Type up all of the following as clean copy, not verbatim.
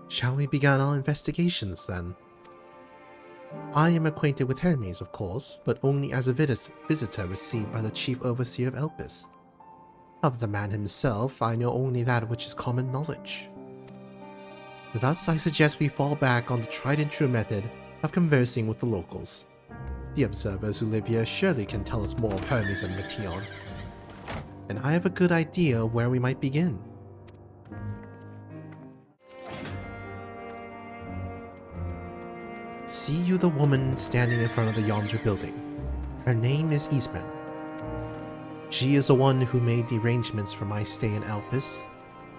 Shall we begin our investigations then? I am acquainted with Hermes, of course, but only as a visitor received by the chief overseer of Elpis. Of the man himself, I know only that which is common knowledge. Thus, I suggest we fall back on the tried and true method of conversing with the locals. The observers who live here surely can tell us more of Hermes and Metion. And I have a good idea where we might begin. See you the woman standing in front of the yonder building. Her name is Eastman. She is the one who made the arrangements for my stay in Elpis,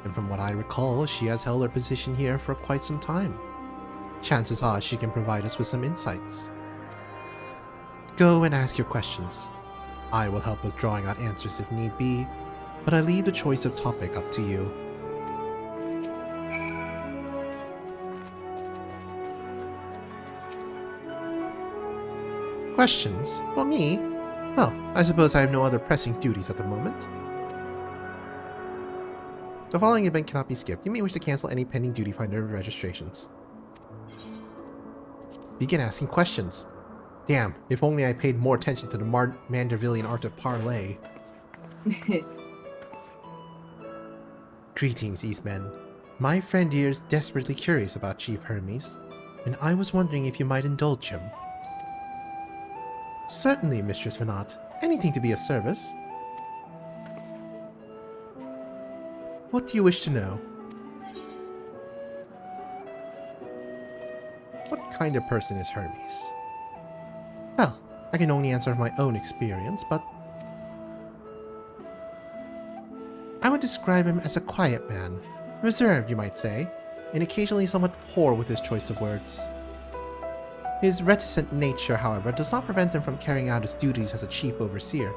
and from what I recall, she has held her position here for quite some time. Chances are she can provide us with some insights. Go and ask your questions. I will help with drawing out answers if need be, but I leave the choice of topic up to you. Questions? Well, me? Well, I suppose I have no other pressing duties at the moment. The following event cannot be skipped. You may wish to cancel any pending duty finder registrations. Begin asking questions. Damn, if only I paid more attention to the Mandervillian art of parley. Greetings, Eastman. My friend here is desperately curious about Chief Hermes, and I was wondering if you might indulge him. Certainly, Mistress Venat. Anything to be of service. What do you wish to know? What kind of person is Hermes? Well, I can only answer from my own experience, but I would describe him as a quiet man, reserved, you might say, and occasionally somewhat poor with his choice of words. His reticent nature, however, does not prevent him from carrying out his duties as a chief overseer.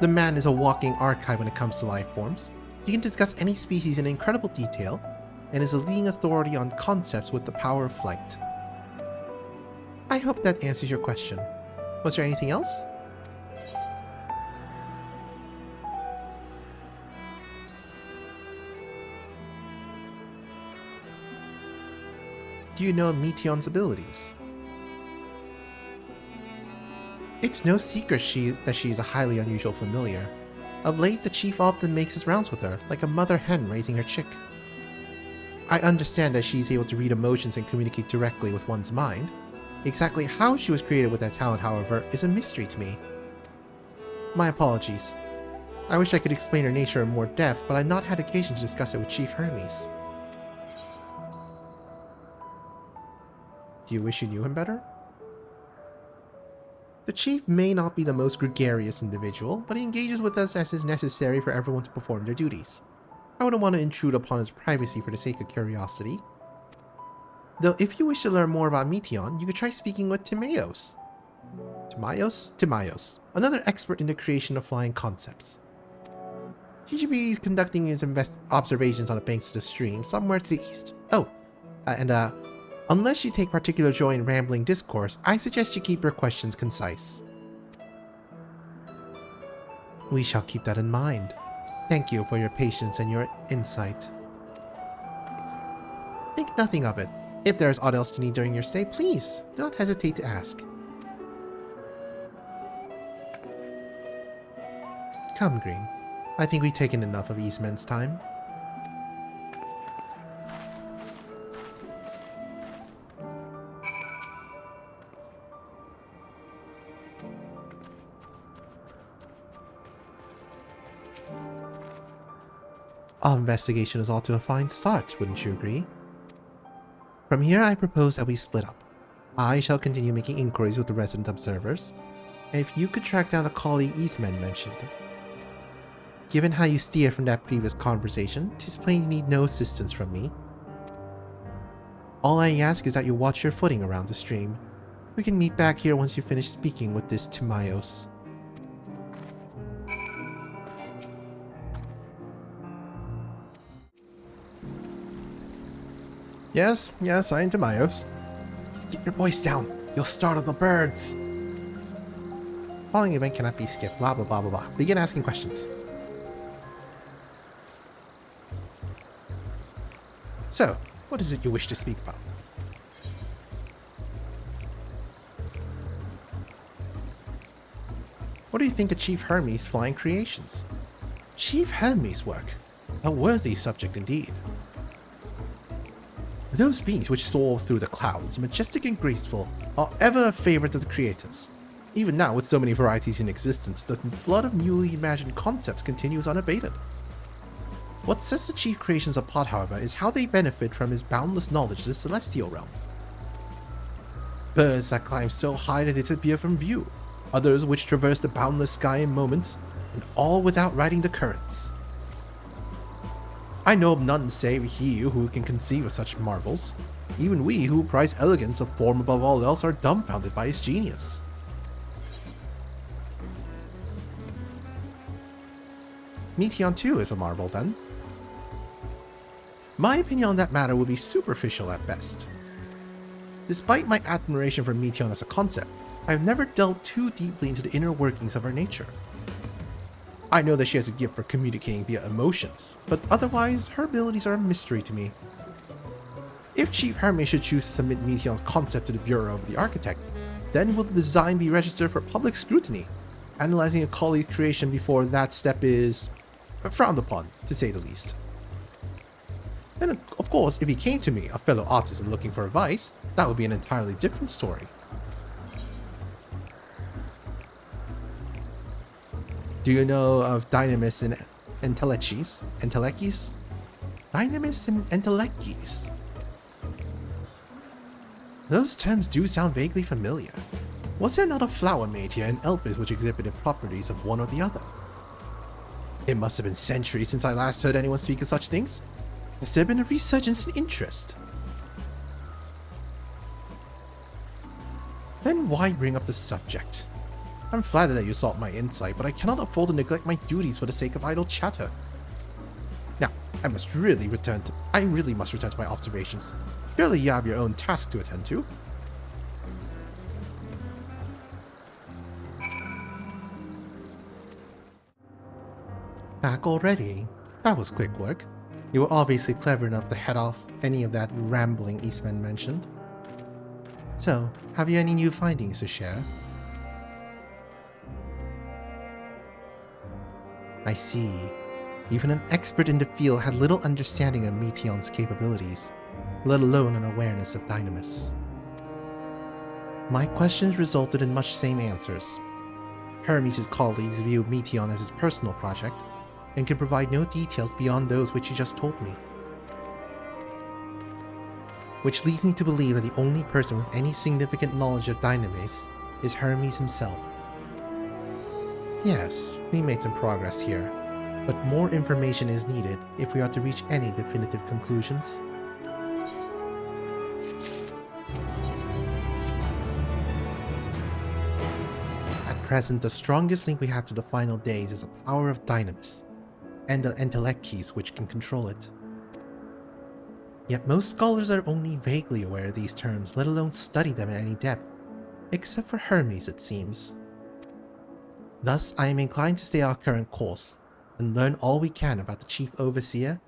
The man is a walking archive when it comes to life forms. He can discuss any species in incredible detail, and is a leading authority on concepts with the power of flight. I hope that answers your question. Was there anything else? Do you know Metion's abilities? It's no secret that she is a highly unusual familiar. Of late, the chief often makes his rounds with her, like a mother hen raising her chick. I understand that she is able to read emotions and communicate directly with one's mind. Exactly how she was created with that talent, however, is a mystery to me. My apologies. I wish I could explain her nature in more depth, but I've not had occasion to discuss it with Chief Hermes. Do you wish you knew him better? The chief may not be the most gregarious individual, but he engages with us as is necessary for everyone to perform their duties. I wouldn't want to intrude upon his privacy for the sake of curiosity. Though if you wish to learn more about Metion, you could try speaking with Timaeus. Timaeus, another expert in the creation of flying concepts. He should be conducting his observations on the banks of the stream, somewhere to the east. Unless you take particular joy in rambling discourse, I suggest you keep your questions concise. We shall keep that in mind. Thank you for your patience and your insight. Think nothing of it. If there is aught else you need during your stay, please do not hesitate to ask. Come, Green. I think we've taken enough of Eastman's time. Our investigation is off to a fine start, wouldn't you agree? From here, I propose that we split up. I shall continue making inquiries with the resident observers, and if you could track down the colleague Eastman mentioned. Given how you steered from that previous conversation, 'tis plain you need no assistance from me. All I ask is that you watch your footing around the stream. We can meet back here once you finish speaking with this Timaeus. Yes, I am Timaeus. Just get your voice down. You'll startle the birds. Following event cannot be skipped. Blah blah blah blah blah. Begin asking questions. So, what is it you wish to speak about? What do you think of Chief Hermes' flying creations? Chief Hermes' work? A worthy subject indeed. Those beings which soar through the clouds, majestic and graceful, are ever a favorite of the creators. Even now, with so many varieties in existence, the flood of newly imagined concepts continues unabated. What sets the chief creations apart, however, is how they benefit from his boundless knowledge of the celestial realm. Birds that climb so high that they disappear from view, others which traverse the boundless sky in moments, and all without riding the currents. I know of none save he who can conceive of such marvels. Even we who prize elegance of form above all else are dumbfounded by his genius. Meteion too is a marvel then. My opinion on that matter would be superficial at best. Despite my admiration for Meteion as a concept, I have never delved too deeply into the inner workings of her nature. I know that she has a gift for communicating via emotions, but otherwise, her abilities are a mystery to me. If Chief Hermes should choose to submit Meteion's concept to the Bureau of the Architect, then will the design be registered for public scrutiny? Analyzing a colleague's creation before that step is frowned upon, to say the least. And of course, if he came to me, a fellow artist, looking for advice, that would be an entirely different story. Do you know of Dynamis and Entelechis? Entelechis? Dynamis and Entelechis. Those terms do sound vaguely familiar. Was there not a flower made here in Elpis which exhibited properties of one or the other? It must have been centuries since I last heard anyone speak of such things. Has there been a resurgence in interest? Then why bring up the subject? I'm flattered that you sought my insight, but I cannot afford to neglect my duties for the sake of idle chatter. Now, I really must return to my observations. Surely you have your own task to attend to. Back already? That was quick work. You were obviously clever enough to head off any of that rambling Eastman mentioned. So, have you any new findings to share? I see. Even an expert in the field had little understanding of Meteion's capabilities, let alone an awareness of Dynamis. My questions resulted in much same answers. Hermes' colleagues view Meteion as his personal project, and can provide no details beyond those which he just told me. Which leads me to believe that the only person with any significant knowledge of Dynamis is Hermes himself. Yes, we made some progress here, but more information is needed if we are to reach any definitive conclusions. At present, the strongest link we have to the final days is the power of Dynamis, and the Entelechis which can control it. Yet most scholars are only vaguely aware of these terms, let alone study them in any depth, except for Hermes, it seems. Thus, I am inclined to stay our current course, and learn all we can about the Chief Overseer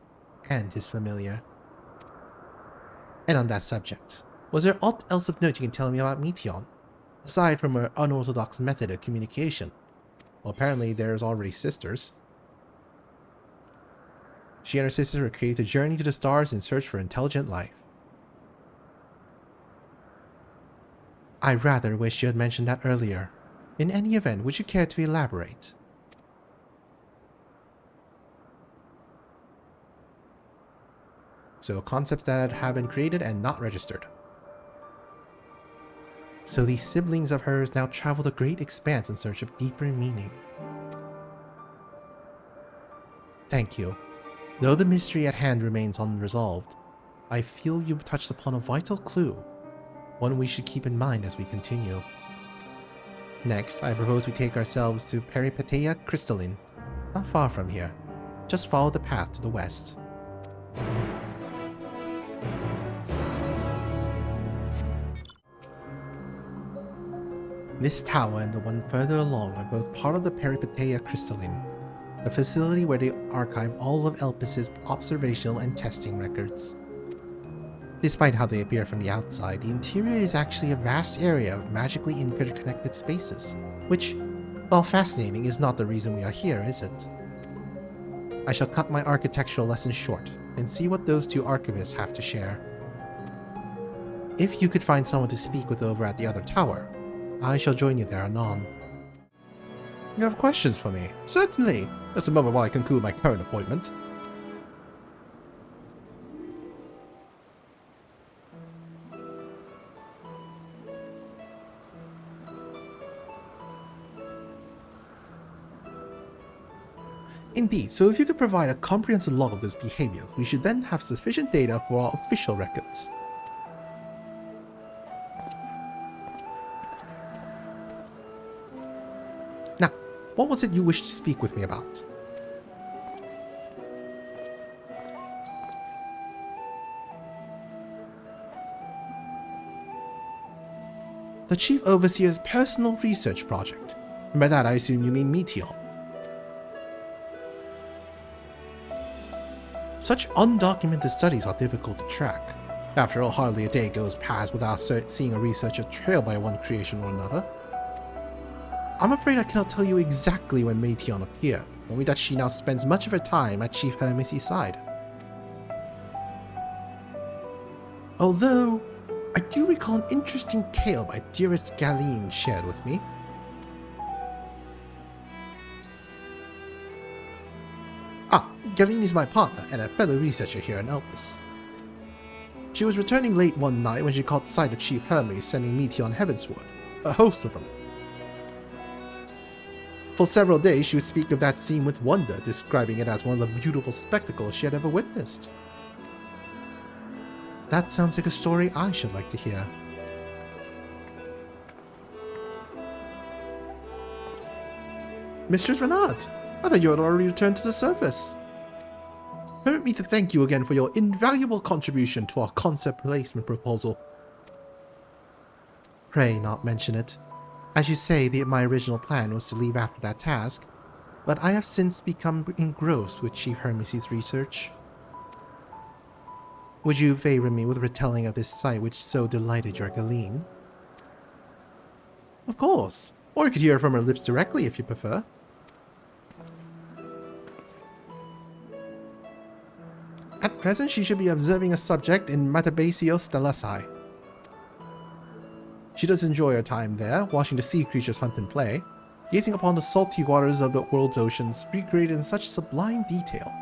and his familiar. And on that subject, was there aught else of note you can tell me about Meteion, aside from her unorthodox method of communication? Well, apparently there's already sisters. She and her sisters were created to journey to the stars in search for intelligent life. I rather wish you had mentioned that earlier. In any event, would you care to elaborate? So, concepts that have been created and not registered. So these siblings of hers now travel the great expanse in search of deeper meaning. Thank you. Though the mystery at hand remains unresolved, I feel you've touched upon a vital clue, one we should keep in mind as we continue. Next, I propose we take ourselves to Peripeteia Crystalline, not far from here. Just follow the path to the west. This tower and the one further along are both part of the Peripeteia Crystalline, a facility where they archive all of Elpis' observational and testing records. Despite how they appear from the outside, the interior is actually a vast area of magically interconnected spaces, which, while fascinating, is not the reason we are here, is it? I shall cut my architectural lesson short and see what those two archivists have to share. If you could find someone to speak with over at the other tower, I shall join you there anon. You have questions for me? Certainly! Just a moment while I conclude my current appointment. Indeed, so if you could provide a comprehensive log of this behavior, we should then have sufficient data for our official records. Now, what was it you wished to speak with me about? The Chief Overseer's personal research project. And by that I assume you mean Meteor. Such undocumented studies are difficult to track. After all, hardly a day goes past without seeing a researcher trailed by one creation or another. I'm afraid I cannot tell you exactly when Meteor appeared, only that she now spends much of her time at Chief Hermes' side. Although, I do recall an interesting tale my dearest Galeen shared with me. Galeen is my partner and a fellow researcher here in Elpis. She was returning late one night when she caught sight of Chief Hermes sending Meteor heavensward, a host of them. For several days she would speak of that scene with wonder, describing it as one of the beautiful spectacles she had ever witnessed. That sounds like a story I should like to hear. Mistress Venat, I thought you had already returned to the surface. Permit me to thank you again for your invaluable contribution to our concept placement proposal. Pray not mention it. As you say, my original plan was to leave after that task, but I have since become engrossed with Chief Hermes' research. Would you favor me with retelling of this sight which so delighted your Galeen? Of course, or you could hear from her lips directly if you prefer. At present, she should be observing a subject in Metabasio Stellasi. She does enjoy her time there, watching the sea creatures hunt and play, gazing upon the salty waters of the world's oceans, recreated in such sublime detail.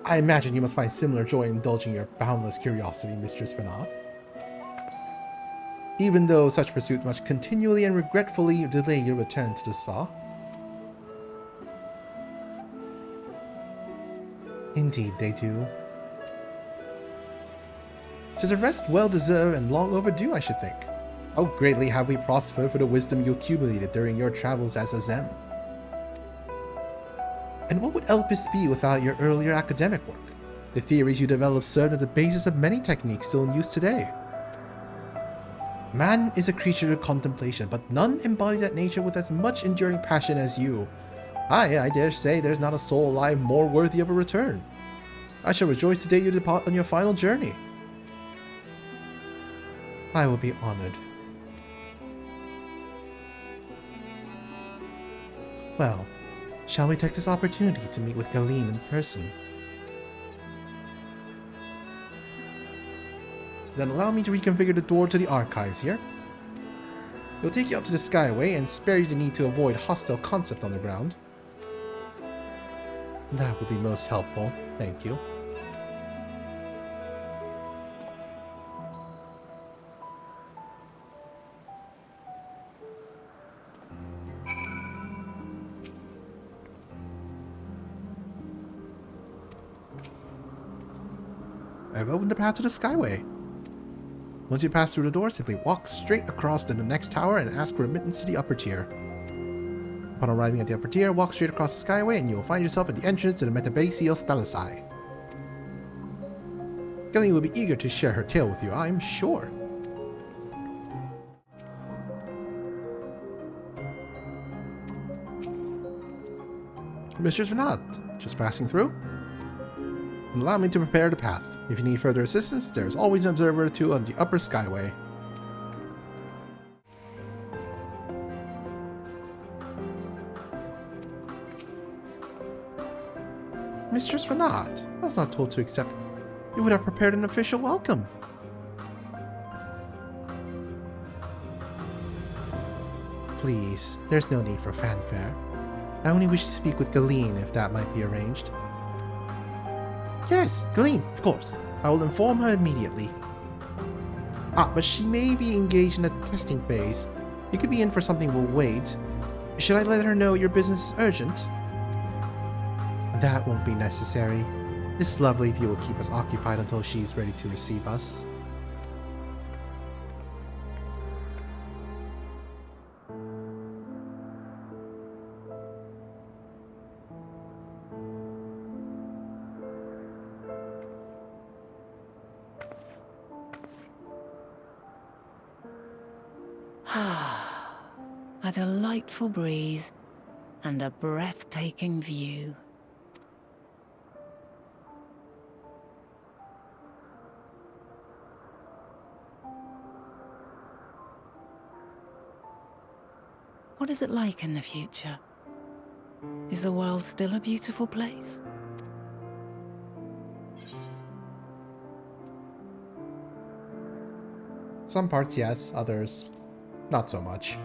I imagine you must find similar joy in indulging your boundless curiosity, Mistress Venat. Even though such pursuits must continually and regretfully delay your return to the Saw. Indeed they do. 'Tis a rest well-deserved and long overdue, I should think. How greatly have we prospered for the wisdom you accumulated during your travels as a Zem. And what would Elpis be without your earlier academic work? The theories you developed served as the basis of many techniques still in use today. Man is a creature of contemplation, but none embody that nature with as much enduring passion as you. I dare say there's not a soul alive more worthy of a return. I shall rejoice the day you depart on your final journey. I will be honored. Well, shall we take this opportunity to meet with Galeen in person? Then allow me to reconfigure the door to the archives here. It'll take you up to the Skyway and spare you the need to avoid hostile concept on the ground. That would be most helpful, thank you. I've opened the path to the Skyway. Once you pass through the door, simply walk straight across to the next tower and ask for admittance to the upper tier. Upon arriving at the upper tier, walk straight across the Skyway and you will find yourself at the entrance to the Metabasio Stellasi. Galeen will be eager to share her tale with you, I'm sure. Mistress Venat, just passing through? and allow me to prepare the path. If you need further assistance, there is always an observer or two on the upper skyway. Mistress Venat, I was not told to accept. You would have prepared an official welcome. Please, there's no need for fanfare. I only wish to speak with Galeen, if that might be arranged. Yes, Galeen, of course. I will inform her immediately. But she may be engaged in a testing phase. You could be in for something we'll wait. Should I let her know your business is urgent? That won't be necessary. This lovely view will keep us occupied until she's ready to receive us. A delightful breeze and a breathtaking view. What is it like in the future? Is the world still a beautiful place? Some parts yes, others not so much.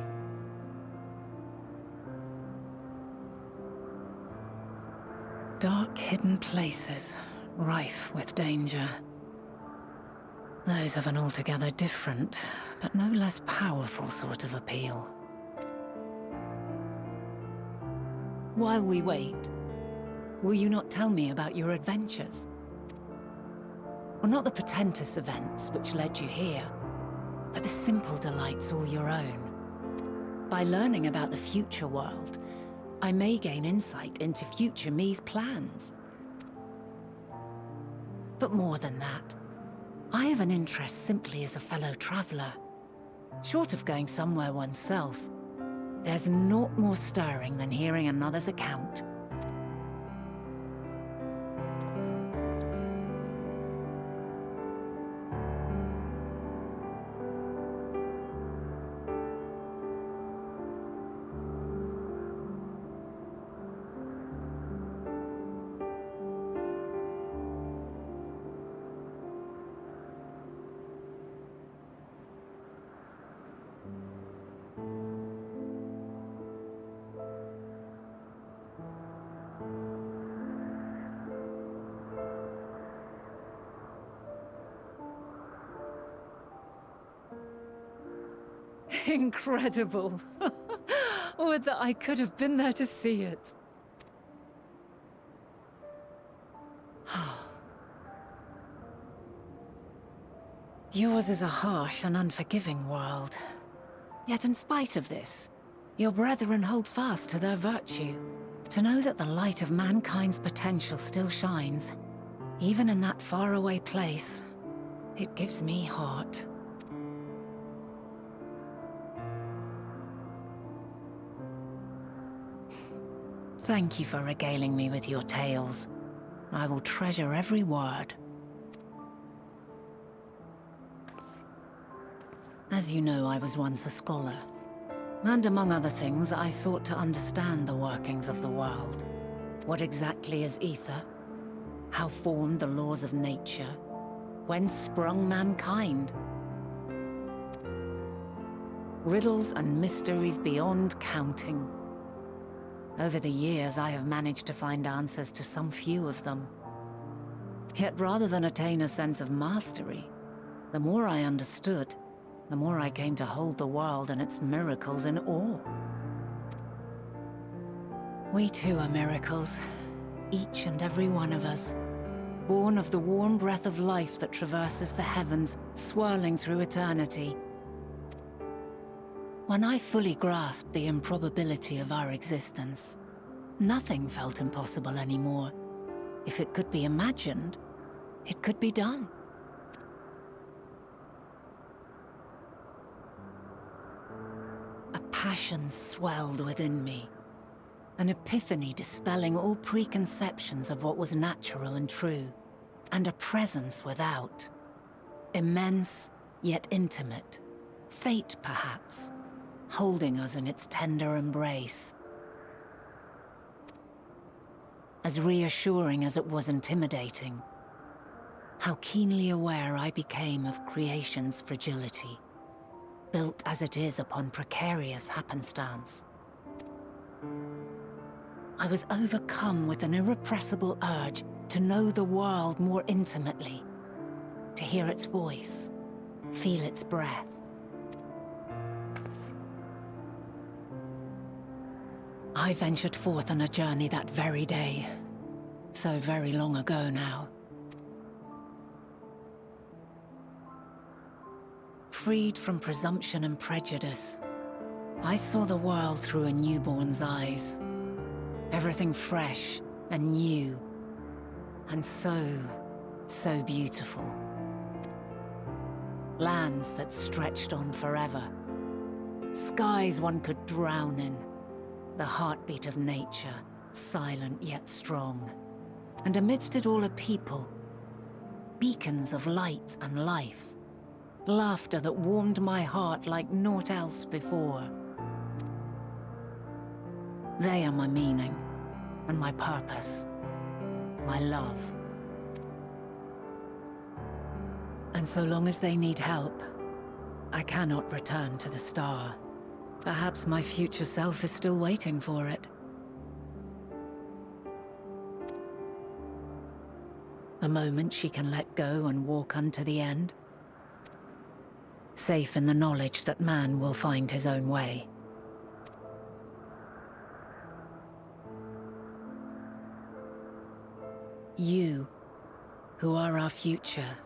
Dark, hidden places, rife with danger. Those have an altogether different, but no less powerful sort of appeal. While we wait, will you not tell me about your adventures? Well, not the portentous events which led you here, but the simple delights all your own. By learning about the future world, I may gain insight into future me's plans. But more than that, I have an interest simply as a fellow traveler. Short of going somewhere oneself, there's naught more stirring than hearing another's account. Incredible. Would that I could have been there to see it. Yours is a harsh and unforgiving world. Yet in spite of this, your brethren hold fast to their virtue. To know that the light of mankind's potential still shines, even in that faraway place, it gives me heart. Thank you for regaling me with your tales. I will treasure every word. As you know, I was once a scholar. And among other things, I sought to understand the workings of the world. What exactly is ether? How formed the laws of nature? Whence sprung mankind? Riddles and mysteries beyond counting. Over the years, I have managed to find answers to some few of them. Yet rather than attain a sense of mastery, the more I understood, the more I came to hold the world and its miracles in awe. We too are miracles, each and every one of us, born of the warm breath of life that traverses the heavens, swirling through eternity. When I fully grasped the improbability of our existence, nothing felt impossible anymore. If it could be imagined, it could be done. A passion swelled within me, an epiphany dispelling all preconceptions of what was natural and true. and a presence without. Immense, yet intimate. Fate, perhaps, holding us in its tender embrace. As reassuring as it was intimidating. How keenly aware I became of creation's fragility, built as it is upon precarious happenstance. I was overcome with an irrepressible urge to know the world more intimately, to hear its voice, feel its breath. I ventured forth on a journey that very day, so very long ago now. Freed from presumption and prejudice, I saw the world through a newborn's eyes. Everything fresh and new, and so beautiful. Lands that stretched on forever. Skies one could drown in. The heartbeat of nature, silent yet strong. And amidst it all a people. Beacons of light and life. Laughter that warmed my heart like naught else before. They are my meaning, and my purpose, my love. And so long as they need help, I cannot return to the star. Perhaps my future self is still waiting for it. The moment she can let go and walk unto the end. Safe in the knowledge that man will find his own way. You, who are our future,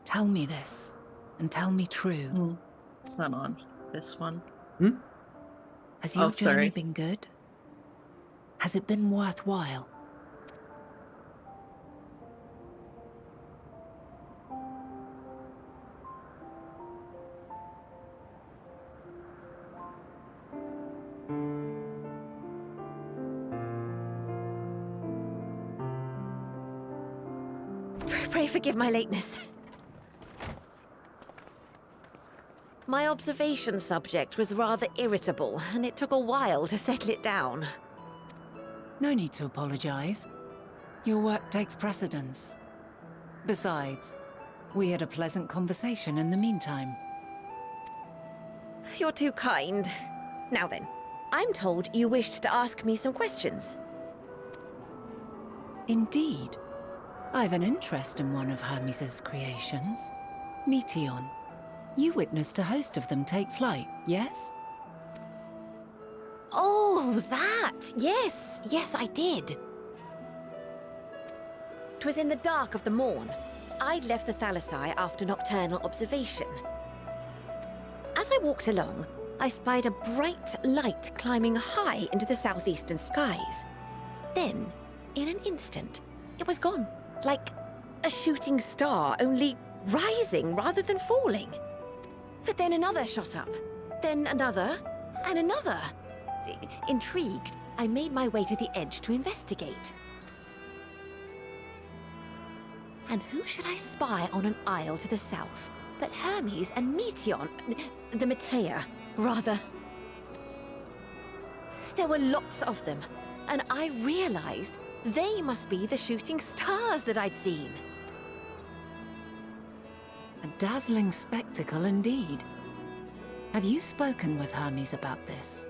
tell me this, and tell me true. It's not on this one. Has your journey sorry. been good? Has it been worthwhile? Pray forgive my lateness. My observation subject was rather irritable, and it took a while to settle it down. No need to apologize. Your work takes precedence. Besides, we had a pleasant conversation in the meantime. You're too kind. Now then, I'm told you wished to ask me some questions. Indeed. I've an interest in one of Hermes' creations. Meteion. You witnessed a host of them take flight, yes? Oh, that! Yes, I did. 'Twas in the dark of the morn. I'd left the Thalassai after nocturnal observation. As I walked along, I spied a bright light climbing high into the southeastern skies. Then, in an instant, it was gone. Like a shooting star, only rising rather than falling. But then another shot up, then another, and another. Intrigued, I made my way to the edge to investigate. And who should I spy on an isle to the south but Hermes and Meteion, the Metea, rather. There were lots of them, and I realized they must be the shooting stars that I'd seen. A dazzling spectacle indeed. Have you spoken with Hermes about this?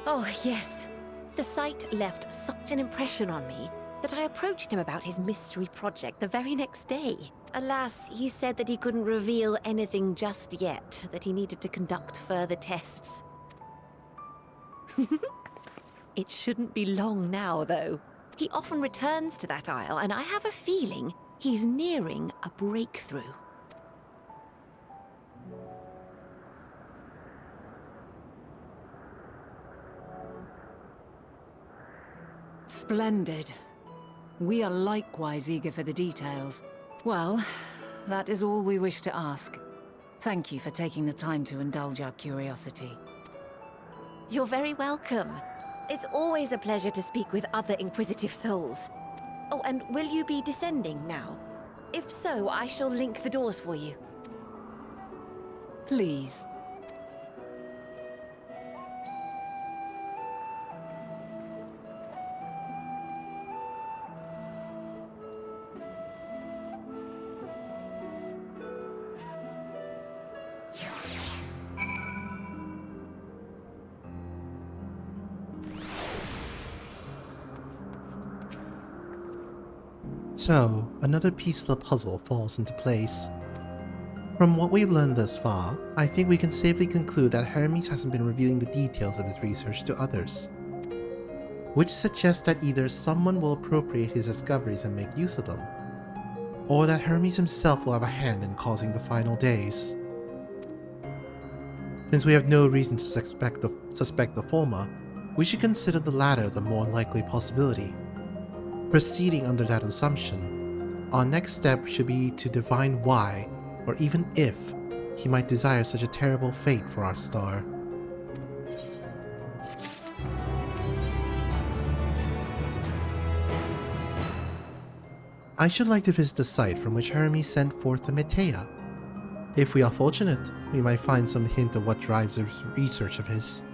Oh, yes. The sight left such an impression on me that I approached him about his mystery project the very next day. Alas, he said that he couldn't reveal anything just yet, that he needed to conduct further tests. It shouldn't be long now, though. He often returns to that isle, and I have a feeling he's nearing a breakthrough. Splendid. We are likewise eager for the details. Well, that is all we wish to ask. Thank you for taking the time to indulge our curiosity. You're very welcome. It's always a pleasure to speak with other inquisitive souls. Oh, and will you be descending now? If so, I shall link the doors for you. Please. So, another piece of the puzzle falls into place. From what we've learned thus far, I think we can safely conclude that Hermes hasn't been revealing the details of his research to others, which suggests that either someone will appropriate his discoveries and make use of them, or that Hermes himself will have a hand in causing the final days. Since we have no reason to suspect the former, we should consider the latter the more likely possibility. Proceeding under that assumption, our next step should be to divine why, or even if, he might desire such a terrible fate for our star. I should like to visit the site from which Hermes sent forth the Metea. If we are fortunate, we might find some hint of what drives this research of his.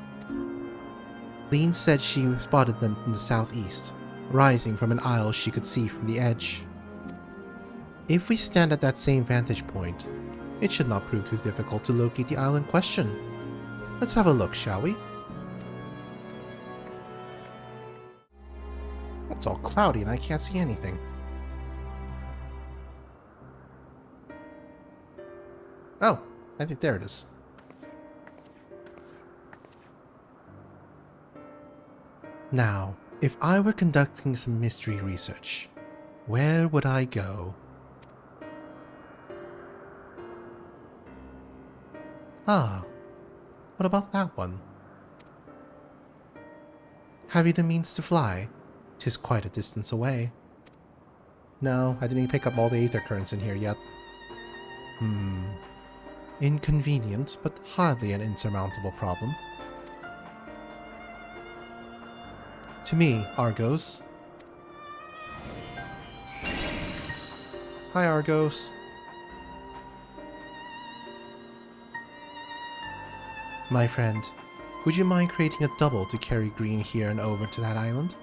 Lean said she spotted them from the southeast, rising from an isle she could see from the edge. If we stand at that same vantage point, it should not prove too difficult to locate the isle in question. Let's have a look, shall we? It's all cloudy and I can't see anything. Oh, I think there it is. Now, if I were conducting some mystery research, where would I go? Ah, what about that one? Have you the means to fly? 'Tis quite a distance away. No, I didn't pick up all the aether currents in here yet. Inconvenient, but hardly an insurmountable problem. To me, Argos. Hi, Argos. My friend, would you mind creating a double to carry Green here and over to that island?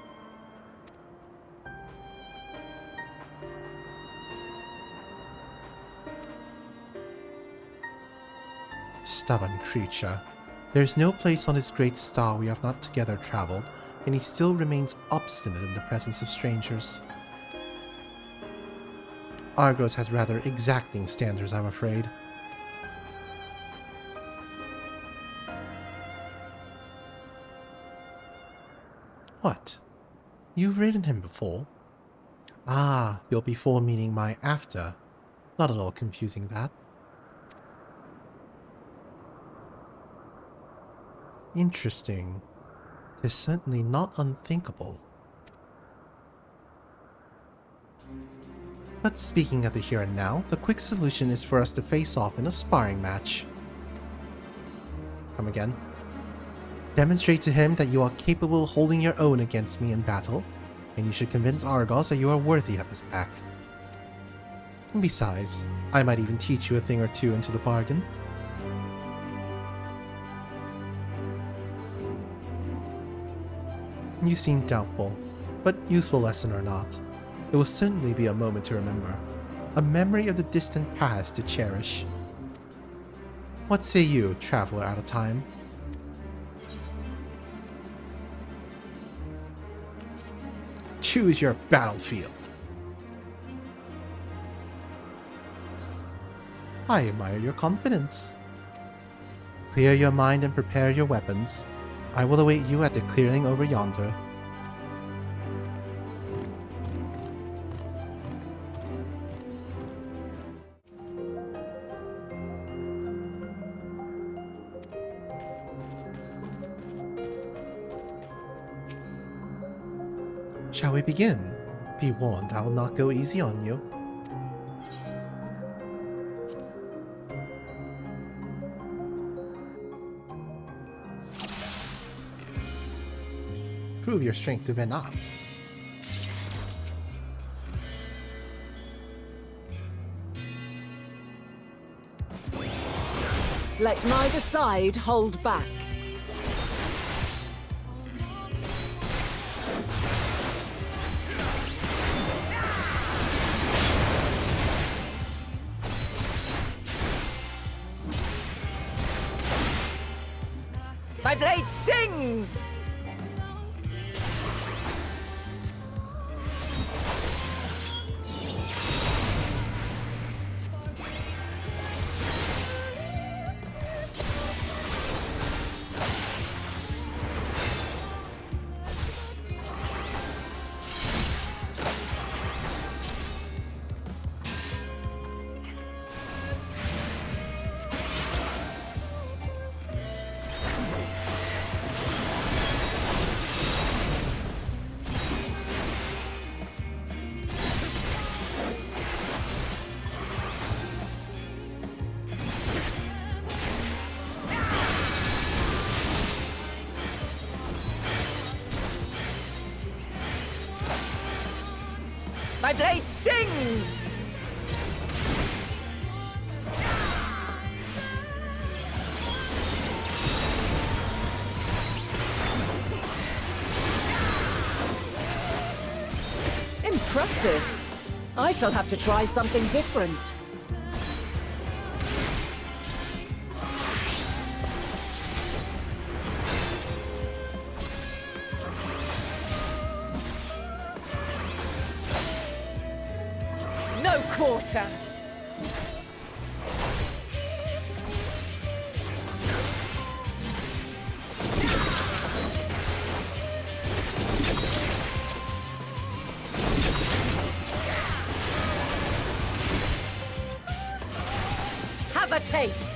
Stubborn creature. There's no place on this great star we have not together traveled, and he still remains obstinate in the presence of strangers. Argos has rather exacting standards, I'm afraid. What? You've ridden him before? Ah, you'll be full meaning my after. Not at all confusing that. Interesting. They're certainly not unthinkable. But speaking of the here and now, the quick solution is for us to face off in a sparring match. Come again. Demonstrate to him that you are capable of holding your own against me in battle, and you should convince Argos that you are worthy of his back. And besides, I might even teach you a thing or two into the bargain. You seem doubtful, but useful lesson or not, it will certainly be a moment to remember, a memory of the distant past to cherish. What say you, traveler out of time? Choose your battlefield. I admire your confidence. Clear your mind and prepare your weapons. I will await you at the clearing over yonder. Shall we begin? Be warned, I will not go easy on you. prove your strength to Venat. Let neither side hold back. My blade sings! My blade sings! Impressive. I shall have to try something different. No quarter. Have a taste.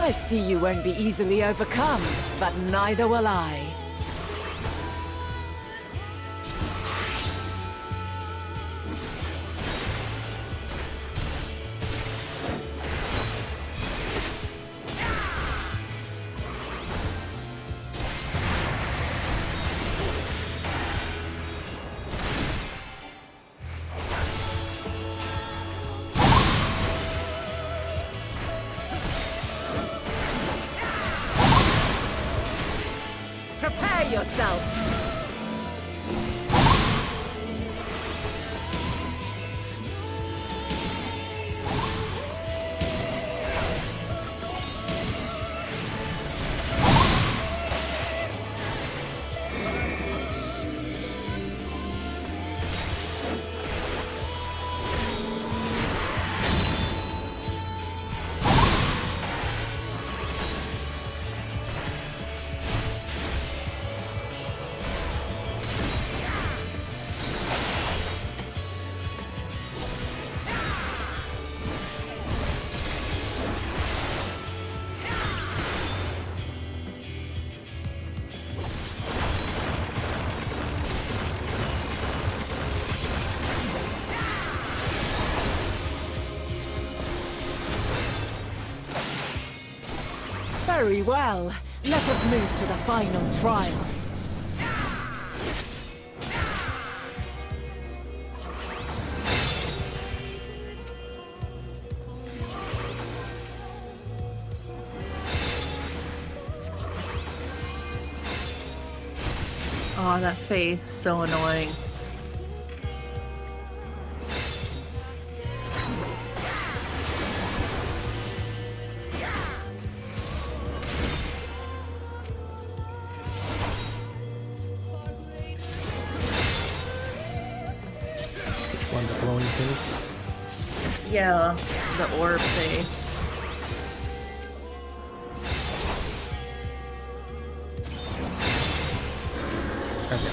I see you won't be easily overcome, but neither will I. Prepare yourself! Very well. Let us move to the final trial. Oh, that face is so annoying. One, the glowing face. Yeah, the orb face. There we go.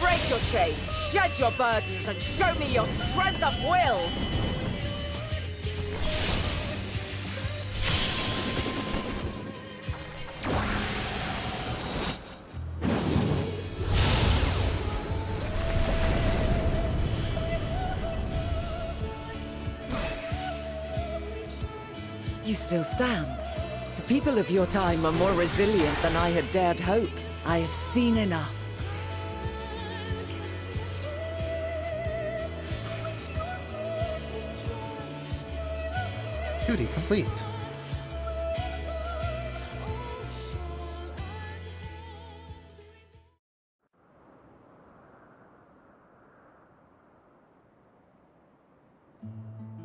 Break your chains, shed your burdens, and show me your strength of will! You still stand. The people of your time are more resilient than I had dared hope. I have seen enough. Duty complete.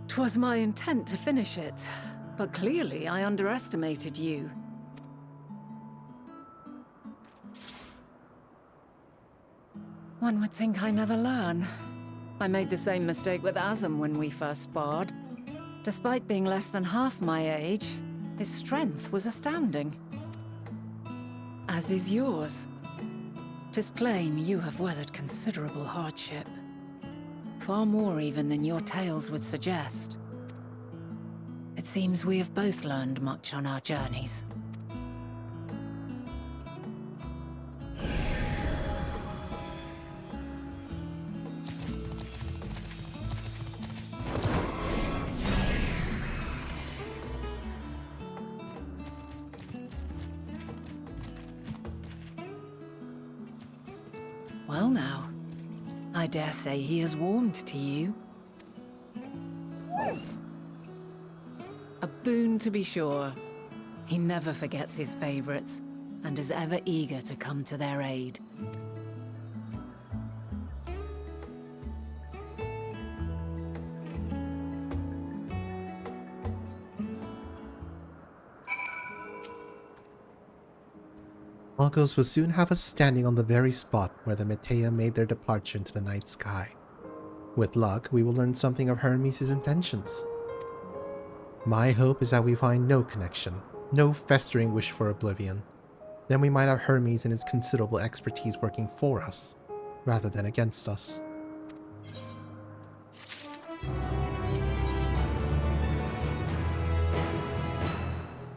"'Twas my intent to finish it, but clearly I underestimated you. One would think I never learn. I made the same mistake with Azam when we first sparred. Despite being less than half my age, his strength was astounding. As is yours. 'Tis plain you have weathered considerable hardship. Far more even than your tales would suggest. It seems we have both learned much on our journeys. Well now, I dare say he has warmed to you. A boon to be sure. He never forgets his favorites, and is ever eager to come to their aid. Argos will soon have us standing on the very spot where the Metea made their departure into the night sky. With luck, we will learn something of Hermes' intentions. My hope is that we find no connection, no festering wish for oblivion. Then we might have Hermes and his considerable expertise working for us, rather than against us.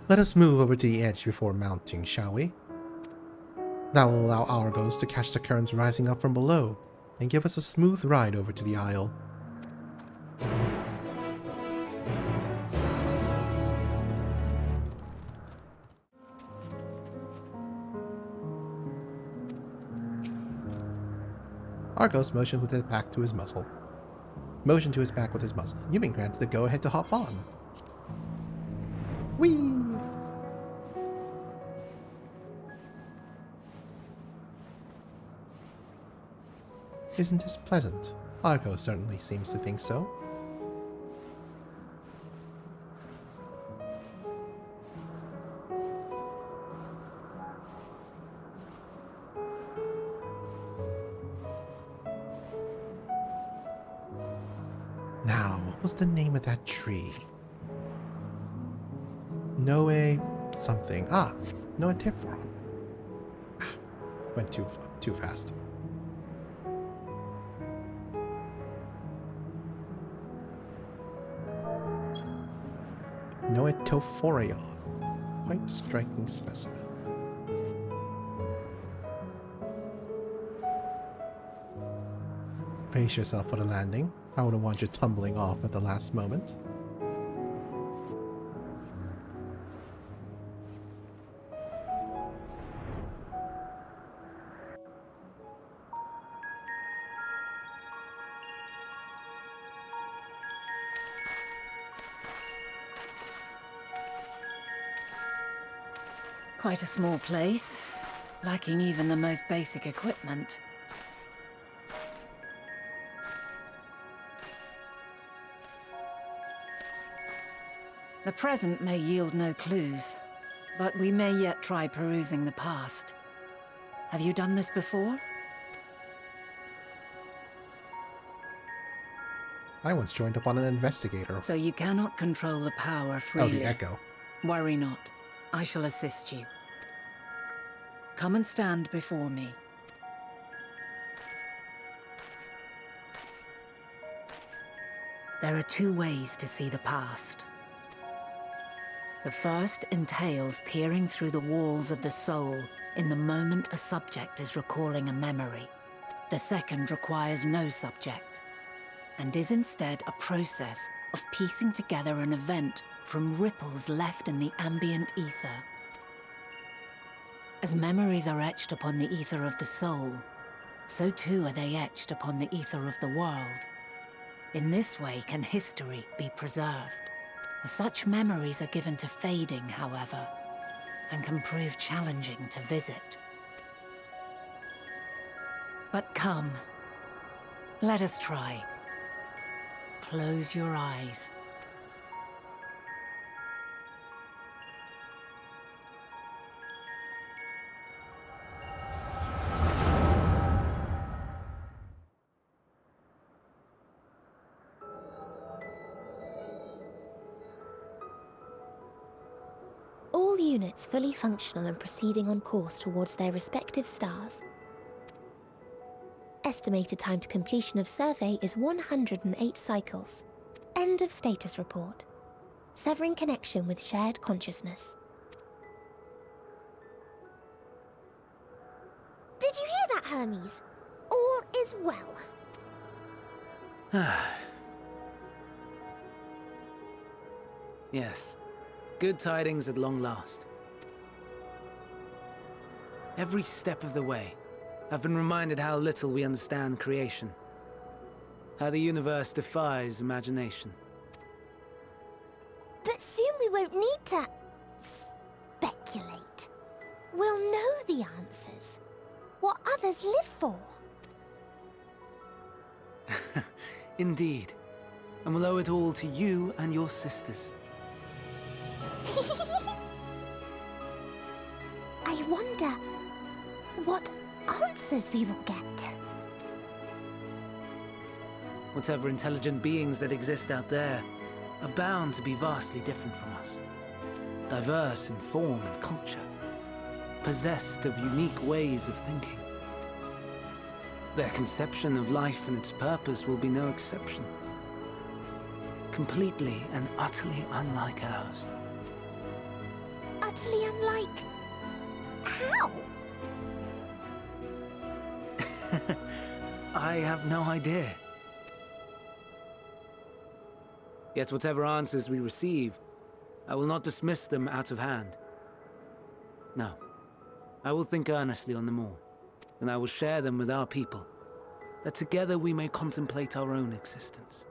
Let us move over to the edge before mounting, shall we? That will allow Argos to catch the currents rising up from below, and give us a smooth ride over to the isle. Argos motioned with his back to his muzzle. Motioned to his back with his muzzle. You've been granted the go-ahead to hop on. Whee! Isn't this pleasant? Argos certainly seems to think so. Now, what was the name of that tree? Noe something. Ah, Noe Tifron. Went too fast. Noetophorion. Quite striking specimen. Brace yourself for the landing. I wouldn't want you tumbling off at the last moment. Quite a small place, lacking even the most basic equipment. The present may yield no clues, but we may yet try perusing the past. Have you done this before? I once joined up on an investigator. So you cannot control the power Oh, freely. the echo. Worry not. I shall assist you. Come and stand before me. There are two ways to see the past. The first entails peering through the walls of the soul in the moment a subject is recalling a memory. The second requires no subject, and is instead a process of piecing together an event from ripples left in the ambient ether. As memories are etched upon the ether of the soul, so too are they etched upon the ether of the world. In this way can history be preserved. Such memories are given to fading, however, and can prove challenging to visit. But come, let us try. Close your eyes. All units fully functional and proceeding on course towards their respective stars. Estimated time to completion of survey is 108 cycles. End of status report. Severing connection with shared consciousness. Did you hear that, Hermes? All is well. Yes. Good tidings at long last. Every step of the way, I've been reminded how little we understand creation. How the universe defies imagination. But soon we won't need to speculate. We'll know the answers. What others live for. Indeed. And we'll owe it all to you and your sisters. I wonder what answers we will get. Whatever intelligent beings that exist out there are bound to be vastly different from us. Diverse in form and culture. Possessed of unique ways of thinking. Their conception of life and its purpose will be no exception. Completely and utterly unlike ours. Utterly unlike... how? I have no idea. Yet whatever answers we receive, I will not dismiss them out of hand. No. I will think earnestly on them all, and I will share them with our people, that together we may contemplate our own existence.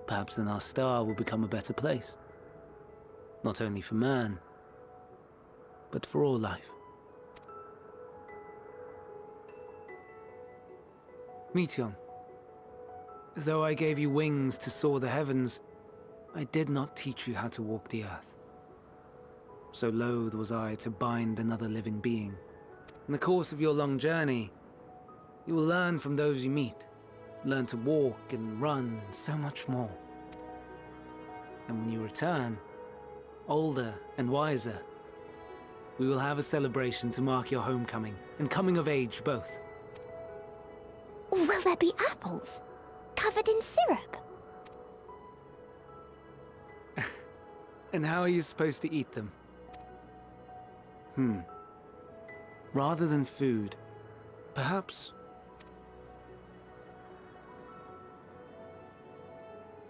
Perhaps then our star will become a better place. Not only for man, but for all life. Meteon, though I gave you wings to soar the heavens, I did not teach you how to walk the earth. So loath was I to bind another living being. In the course of your long journey, you will learn from those you meet, learn to walk and run and so much more. And when you return, older and wiser, we will have a celebration to mark your homecoming and coming of age both. Will there be apples? Covered in syrup? And how are you supposed to eat them? Rather than food, perhaps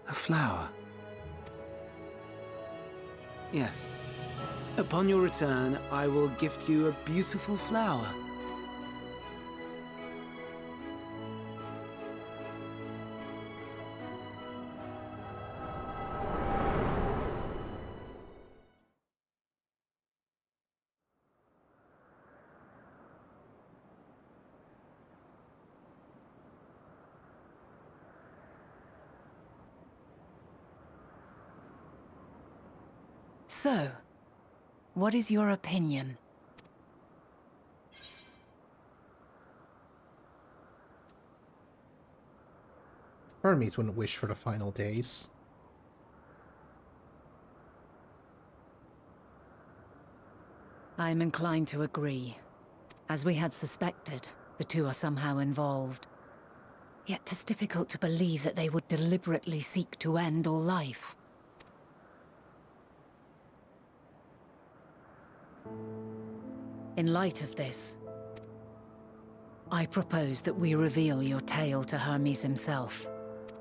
a flower. Yes. Upon your return, I will gift you a beautiful flower. So, what is your opinion? Hermes wouldn't wish for the final days. I'm inclined to agree. As we had suspected, the two are somehow involved. Yet 'tis difficult to believe that they would deliberately seek to end all life. In light of this, I propose that we reveal your tale to Hermes himself.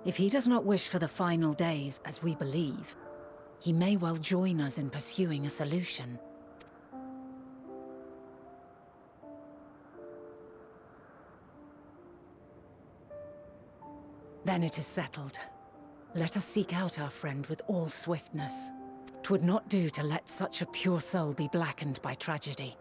If he does not wish for the final days, as we believe, he may well join us in pursuing a solution. Then it is settled. Let us seek out our friend with all swiftness. 'Twould not do to let such a pure soul be blackened by tragedy.